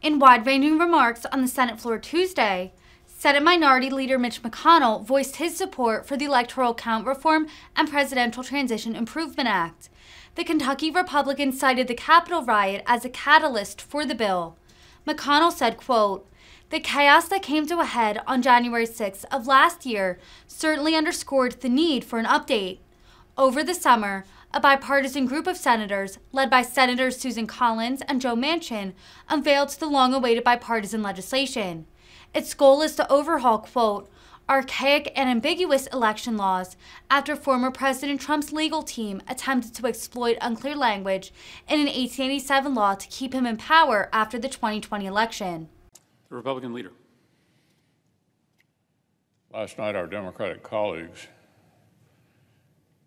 In wide-ranging remarks on the Senate floor Tuesday, Senate Minority Leader Mitch McConnell voiced his support for the Electoral Count Reform and Presidential Transition Improvement Act. The Kentucky Republican cited the Capitol riot as a catalyst for the bill. McConnell said, quote, "The chaos that came to a head on January 6th of last year certainly underscored the need for an update. Over the summer, a bipartisan group of senators, led by Senators Susan Collins and Joe Manchin, unveiled the long-awaited bipartisan legislation. Its goal is to overhaul, quote, archaic and ambiguous election laws after former President Trump's legal team attempted to exploit unclear language in an 1887 law to keep him in power after the 2020 election." The Republican leader. Last night, our Democratic colleagues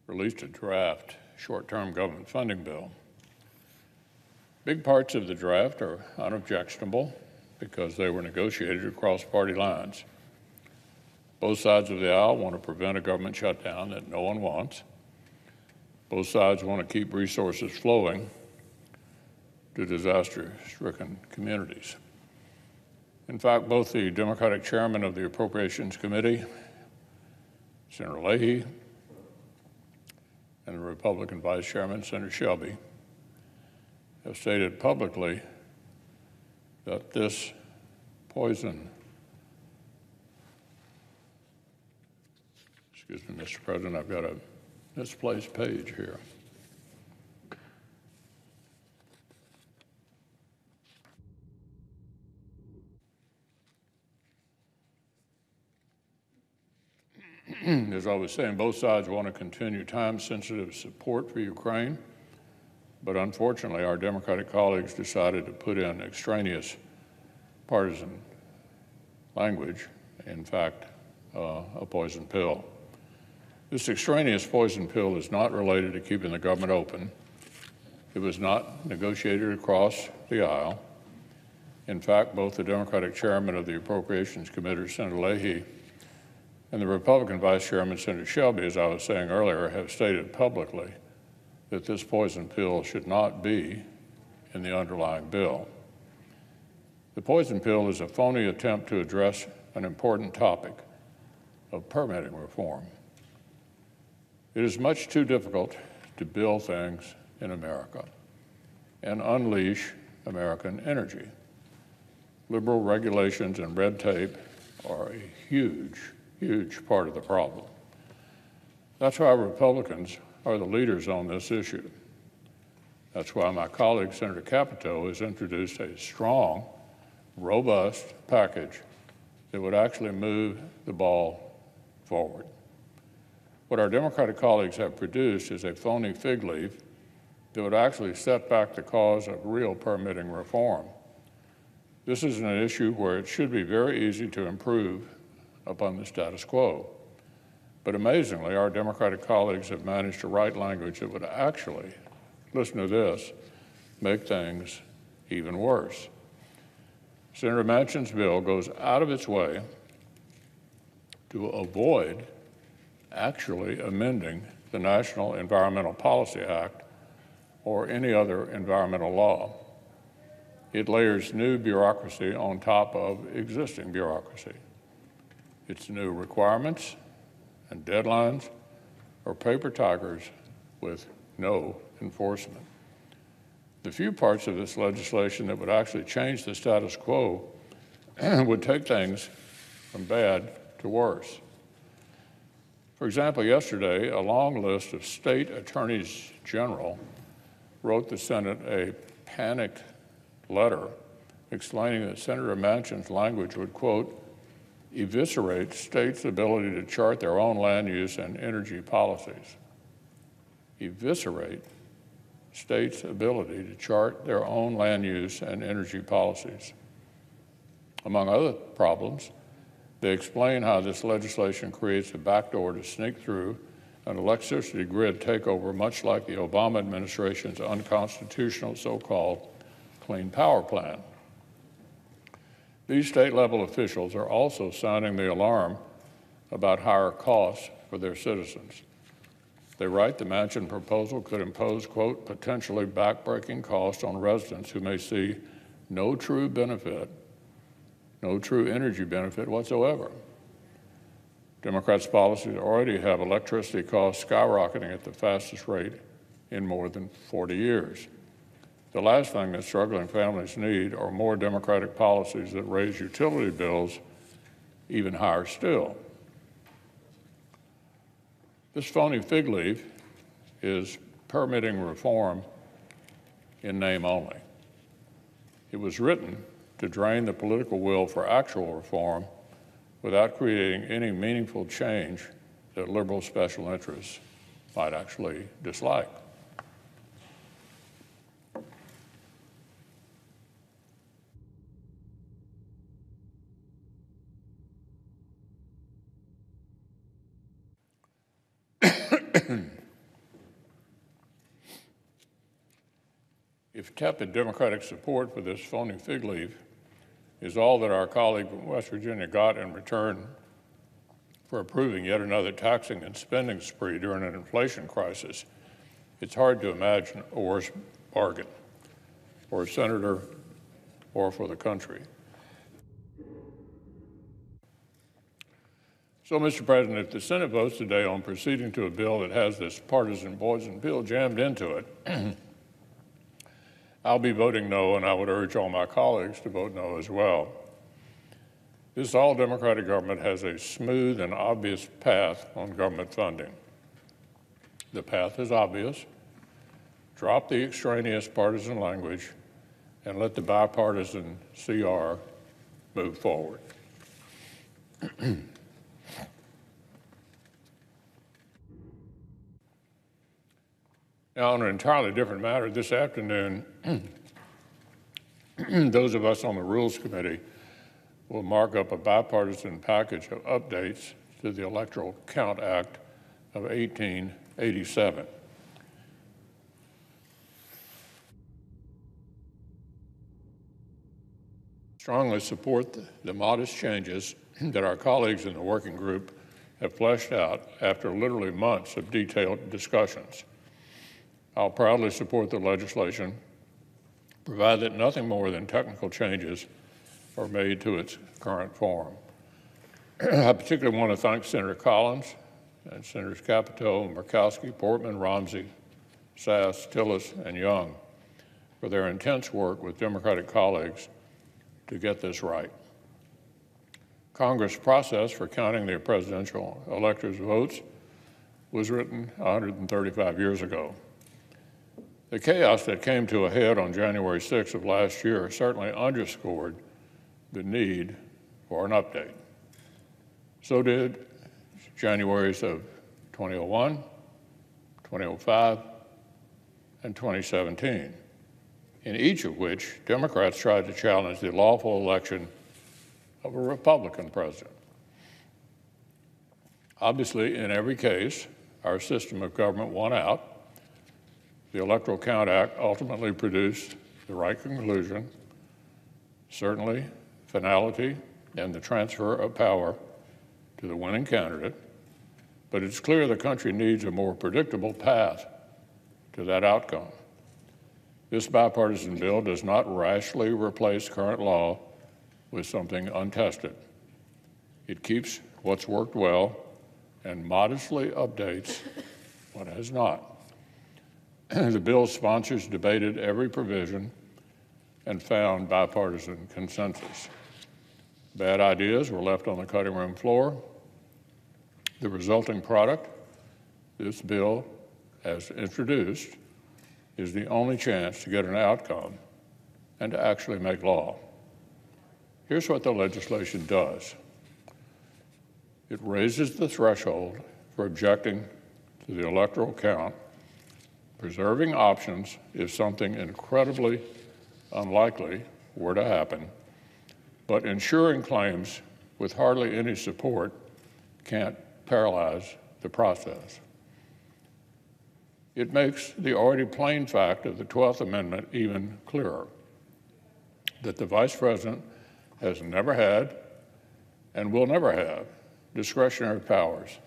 released a draft short-term government funding bill. Big parts of the draft are unobjectionable because they were negotiated across party lines. Both sides of the aisle want to prevent a government shutdown that no one wants. Both sides want to keep resources flowing to disaster-stricken communities. In fact, both the Democratic chairman of the Appropriations Committee, Senator Leahy, and the Republican Vice Chairman, Senator Shelby, have stated publicly that this poison, excuse me, Mr. President, I've got a misplaced page here. As I was saying, both sides want to continue time-sensitive support for Ukraine, but unfortunately, our Democratic colleagues decided to put in extraneous partisan language, in fact, a poison pill. This extraneous poison pill is not related to keeping the government open. It was not negotiated across the aisle. In fact, both the Democratic chairman of the Appropriations Committee, Senator Leahy, and the Republican Vice Chairman, Senator Shelby, as I was saying earlier, have stated publicly that this poison pill should not be in the underlying bill. The poison pill is a phony attempt to address an important topic of permitting reform. It is much too difficult to build things in America and unleash American energy. Liberal regulations and red tape are a huge part of the problem. That's why Republicans are the leaders on this issue. That's why my colleague, Senator Capito, has introduced a strong, robust package that would actually move the ball forward. What our Democratic colleagues have produced is a phony fig leaf that would actually set back the cause of real permitting reform. This is an issue where it should be very easy to improve upon the status quo. But amazingly, our Democratic colleagues have managed to write language that would actually, listen to this, make things even worse. Senator Manchin's bill goes out of its way to avoid actually amending the National Environmental Policy Act or any other environmental law. It layers new bureaucracy on top of existing bureaucracy. Its new requirements and deadlines are paper tigers with no enforcement. The few parts of this legislation that would actually change the status quo would take things from bad to worse. For example, yesterday, a long list of state attorneys general wrote the Senate a panicked letter explaining that Senator Manchin's language would, quote, eviscerate states' ability to chart their own land use and energy policies. Eviscerate states' ability to chart their own land use and energy policies. Among other problems, they explain how this legislation creates a backdoor to sneak through an electricity grid takeover, much like the Obama administration's unconstitutional so-called Clean Power Plan. These state-level officials are also sounding the alarm about higher costs for their citizens. They write the Manchin proposal could impose, quote, potentially backbreaking costs on residents who may see no true benefit, no true energy benefit whatsoever. Democrats' policies already have electricity costs skyrocketing at the fastest rate in more than 40 years. The last thing that struggling families need are more Democratic policies that raise utility bills even higher still. This phony fig leaf is permitting reform in name only. It was written to drain the political will for actual reform without creating any meaningful change that liberal special interests might actually dislike. If tepid Democratic support for this phony fig leaf is all that our colleague from West Virginia got in return for approving yet another taxing and spending spree during an inflation crisis, it's hard to imagine a worse bargain for a senator or for the country. So, Mr. President, if the Senate votes today on proceeding to a bill that has this partisan poison pill jammed into it, I'll be voting no, and I would urge all my colleagues to vote no as well. This all-Democratic government has a smooth and obvious path on government funding. The path is obvious. Drop the extraneous partisan language and let the bipartisan CR move forward. Now, on an entirely different matter, this afternoon, those of us on the Rules Committee will mark up a bipartisan package of updates to the Electoral Count Act of 1887. Strongly support the modest changes that our colleagues in the working group have fleshed out after literally months of detailed discussions. I'll proudly support the legislation, provided that nothing more than technical changes are made to its current form. I particularly want to thank Senator Collins and Senators Capito, Murkowski, Portman, Romsey, Sass, Tillis, and Young for their intense work with Democratic colleagues to get this right. Congress' process for counting the presidential electors' votes was written 135 years ago. The chaos that came to a head on January 6th of last year certainly underscored the need for an update. So did Januaries of 2001, 2005, and 2017, in each of which Democrats tried to challenge the lawful election of a Republican president. Obviously, in every case, our system of government won out. The Electoral Count Act ultimately produced the right conclusion, certainly finality and the transfer of power to the winning candidate, but it's clear the country needs a more predictable path to that outcome. This bipartisan bill does not rashly replace current law with something untested. It keeps what's worked well and modestly updates what has not. The bill's sponsors debated every provision and found bipartisan consensus. Bad ideas were left on the cutting room floor. The resulting product, this bill, as introduced, is the only chance to get an outcome and to actually make law. Here's what the legislation does. It raises the threshold for objecting to the electoral count, preserving options if something incredibly unlikely were to happen, but ensuring claims with hardly any support can't paralyze the process. It makes the already plain fact of the 12th Amendment even clearer, that the Vice President has never had and will never have discretionary powers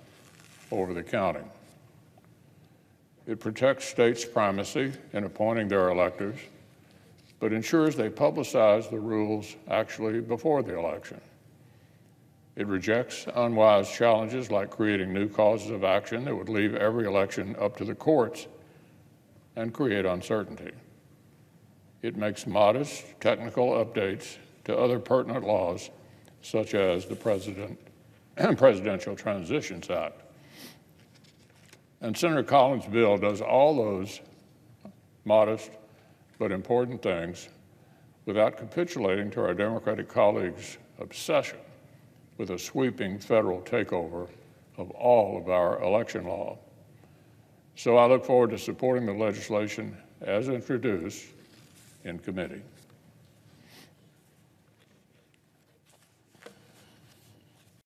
over the counting. It protects states' primacy in appointing their electors but ensures they publicize the rules actually before the election. It rejects unwise challenges like creating new causes of action that would leave every election up to the courts and create uncertainty. It makes modest technical updates to other pertinent laws, such as the Presidential Transitions Act. And Senator Collins' bill does all those modest but important things without capitulating to our Democratic colleagues' obsession with a sweeping federal takeover of all of our election law. So I look forward to supporting the legislation as introduced in committee.